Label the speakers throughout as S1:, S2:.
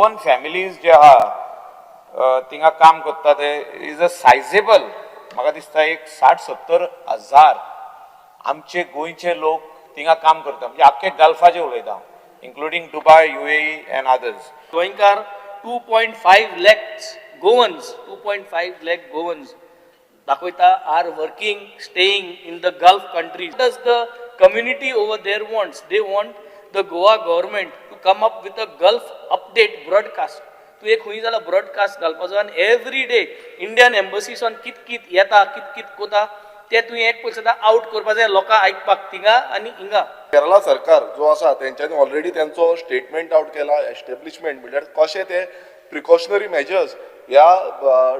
S1: Goan families जे आहा थिंगा काम करता ते इज अ सायजेबल, म्हाका दिसता एक 60-70 हजार आमचे गोंयचे लोक थिंगा काम करता, म्हणजे आख्खे गल्फाचे उलयता, including Dubai, UAE and others.
S2: गोंयकार 2.5 lakhs Goans, 2.5 lakh Goans दाखवता are working, staying in the Gulf countries. What does the community over there wants? They want the Goa government to come up with a Gulf update broadcast. तू एक हुई जाला broadcast घालपाचो and every day Indian embassies on कित येता कित कोता ते तू एक पयसो आउट करपा जाय लोकां आयकपाक थिंगा आनी हिंगा.
S3: केरला सरकार जो आसा तेंच्यांनी ऑलरेडी त्यांचो स्टेटमेंट आउट केला एस्टॅब्लिशमेंट म्हणल्यार कशे ते प्रिकॉशनरी मेजर्स ह्या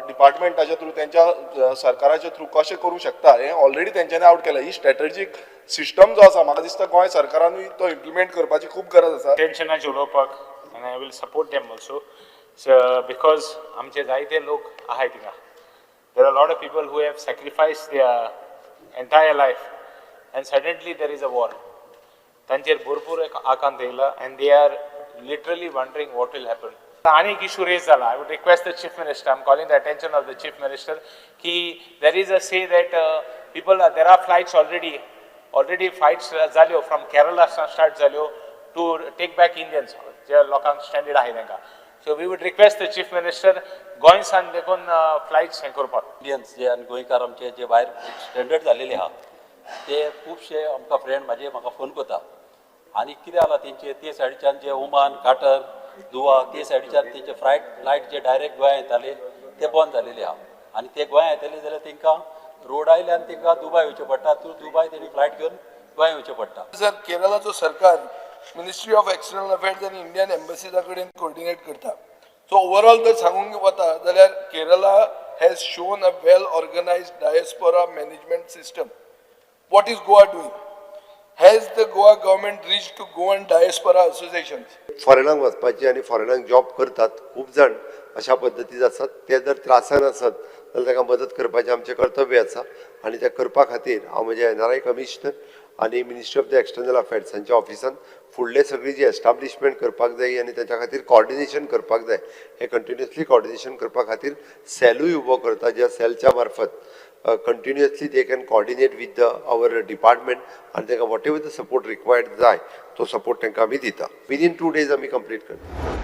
S3: डिपार्टमेंटाच्या थ्रू त्यांच्या सरकाराच्या थ्रू कशे करू शकता हे ऑलरेडी तेंच्यांनी आउट केला. ही स्ट्रॅटेजीक सिस्टम जो आसा म्हाका दिसता गोंय सरकारानूय तो इम्प्लिमेंट करपाची खूब गरज आसा.
S4: टेन्शनाचे उलोवपाक आनी I will support them also because आमचे जायते लोक आहाय थिंगा. There are lot of people who have sacrificed their entire life and suddenly there is a war. तांचेर भरपूर आकांत येयला and they are literally wondering what will happen. आणि एक इशू रेज जाला. I would request the chief minister, I am calling the attention of the chief minister की there is a say that people there are flights already flights जाल्यो from Kerala start जाल्यो to take back Indians जे लोकांक stranded आहाय तांकां. So we would request the chief minister गोंयसान देखून flights हें करपाक.
S5: इंडियन्स जे आनी गोंयकार आमचे जे भायर स्टँडर्ड जालेले आहा ते खुबशे आमकां फ्रेंड म्हाका फोन करता आनी कितें जाला तेंचे ते सायडीच्यान जे ओमान काटर दुवा ते सायडीच्यान तेंचे फ्लायट जे डायरेक्ट गोंया येताले ते बंद जालेले आहा आनी ते गोंया येतले जाल्यार तेंकां रोड आयल्यान तेंकां दुबय वयचें पडटा. थ्रू दुबय तेणी फ्लायट घेवन गोंया वयचें पडटा.
S6: जर केरळाचो सरकार मिनिस्ट्री ऑफ एक्सटर्नल अफेअर्स आनी इंडियन एम्बसीजा कडेन कोऑर्डिनेट करता. सो ओवरऑल जर सांगूंक वता जाल्यार Kerala has shown a well organised diaspora management system. What is Goa doing? Has the Goa government reached to Goan diaspora associations?
S7: फॉरेनाक वचपाचे आनी फॉरेनाक जॉब करतात खूब जाण अशा पद्दतीन आसात. ते जर त्रासान आसत जाल्यार ताका मदत करपाचें आमचें कर्तव्य आसा आनी त्या करपा खातीर हांव म्हज्या एनआरआय कमिशनर आनी ministry of the external affairs हांच्या ऑफिसान फुडले सगळी जी एस्टाब्लिशमेंट करपाक जाय आनी ताच्या खातीर कॉर्डिनेशन करपाक जाय हे कंटिन्युअसली कॉर्डिनेशन करपा खातीर सेलूय उबो करता, ज्या सेलच्या मार्फत continuously they can coordinate with our department and they whatever the support required जाय तो support तांकां आमी दिता. Within 2 days आमी complete करता.